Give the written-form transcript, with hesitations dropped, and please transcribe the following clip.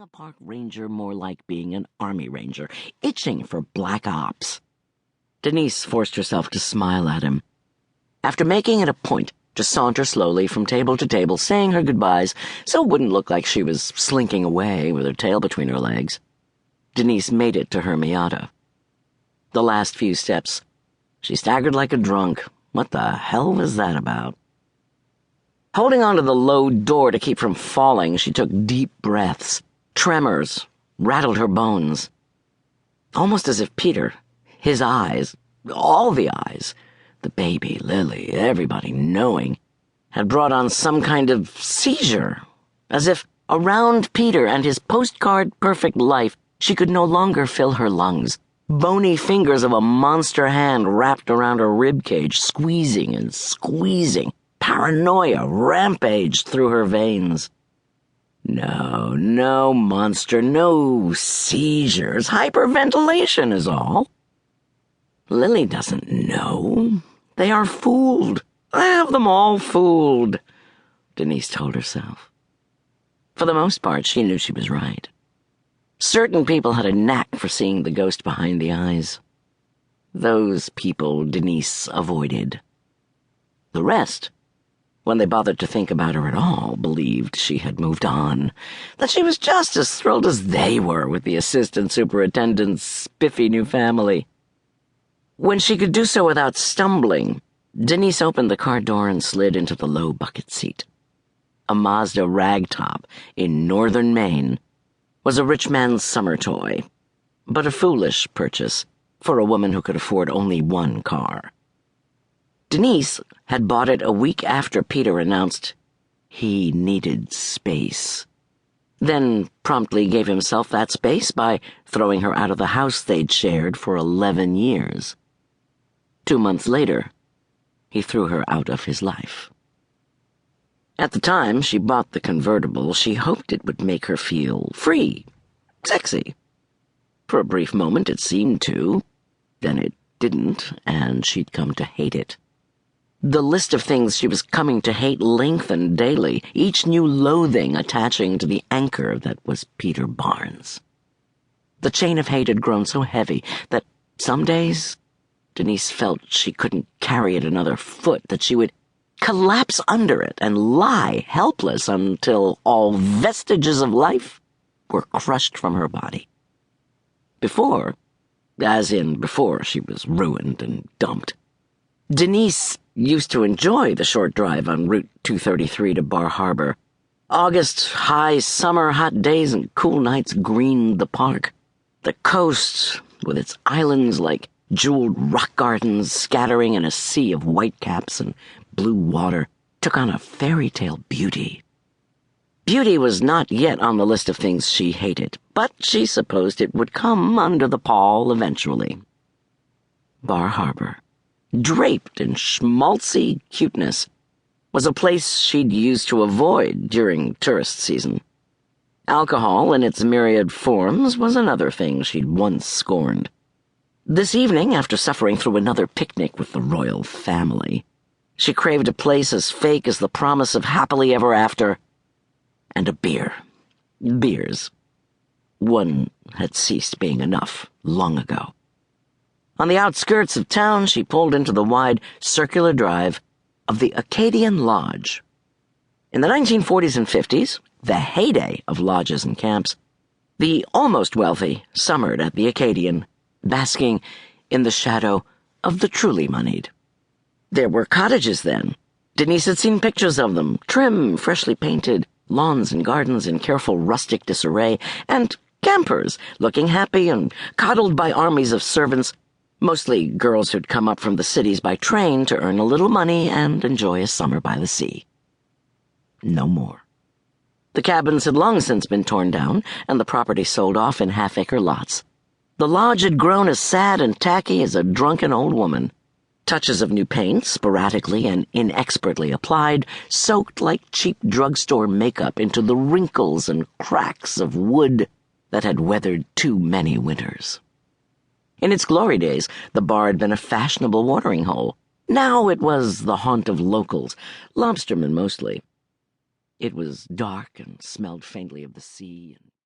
being a park ranger more like being an army ranger, itching for black ops. Denise forced herself to smile at him. After making it a point to saunter slowly from table to table, saying her goodbyes so it wouldn't look like she was slinking away with her tail between her legs, Denise made it to her Miata. The last few steps, she staggered like a drunk. What the hell was that about? Holding onto the low door to keep from falling, she took deep breaths. Tremors rattled her bones. Almost as if Peter, his eyes, all the eyes, the baby, Lily, everybody knowing, had brought on some kind of seizure. As if around Peter and his postcard-perfect life, she could no longer fill her lungs. Bony fingers of a monster hand wrapped around her ribcage, squeezing and squeezing. Paranoia rampaged through her veins. No, monster, no seizures. Hyperventilation is all. Lily doesn't know. They are fooled. I have them all fooled, Denise told herself. For the most part, she knew she was right. Certain people had a knack for seeing the ghost behind the eyes. Those people Denise avoided. The rest, when they bothered to think about her at all, believed she had moved on, that she was just as thrilled as they were with the assistant superintendent's spiffy new family. When she could do so without stumbling, Denise opened the car door and slid into the low bucket seat. A Mazda ragtop in northern Maine was a rich man's summer toy, but a foolish purchase for a woman who could afford only one car. Denise had bought it a week after Peter announced he needed space, then promptly gave himself that space by throwing her out of the house they'd shared for 11 years. 2 months later, he threw her out of his life. At the time she bought the convertible, she hoped it would make her feel free, sexy. For a brief moment it seemed to, then it didn't, and she'd come to hate it. The list of things she was coming to hate lengthened daily, each new loathing attaching to the anchor that was Peter Barnes. The chain of hate had grown so heavy that some days Denise felt she couldn't carry it another foot, that she would collapse under it and lie helpless until all vestiges of life were crushed from her body. Before she was ruined and dumped, Denise used to enjoy the short drive on Route 233 to Bar Harbor. August, high summer, hot days and cool nights greened the park. The coast, with its islands like jeweled rock gardens scattering in a sea of whitecaps and blue water, took on a fairy tale beauty. Beauty was not yet on the list of things she hated, but she supposed it would come under the pall eventually. Bar Harbor, draped in schmaltzy cuteness, was a place she'd used to avoid during tourist season. Alcohol in its myriad forms was another thing she'd once scorned. This evening, after suffering through another picnic with the royal family, she craved a place as fake as the promise of happily ever after, and a beer. Beers. One had ceased being enough long ago. On the outskirts of town, she pulled into the wide, circular drive of the Acadian Lodge. In the 1940s and 50s, the heyday of lodges and camps, the almost wealthy summered at the Acadian, basking in the shadow of the truly moneyed. There were cottages then. Denise had seen pictures of them, trim, freshly painted, lawns and gardens in careful rustic disarray, and campers looking happy and coddled by armies of servants, mostly girls who'd come up from the cities by train to earn a little money and enjoy a summer by the sea. No more. The cabins had long since been torn down and the property sold off in half-acre lots. The lodge had grown as sad and tacky as a drunken old woman. Touches of new paint, sporadically and inexpertly applied, soaked like cheap drugstore makeup into the wrinkles and cracks of wood that had weathered too many winters. In its glory days, the bar had been a fashionable watering hole. Now it was the haunt of locals, lobstermen mostly. It was dark and smelled faintly of the sea and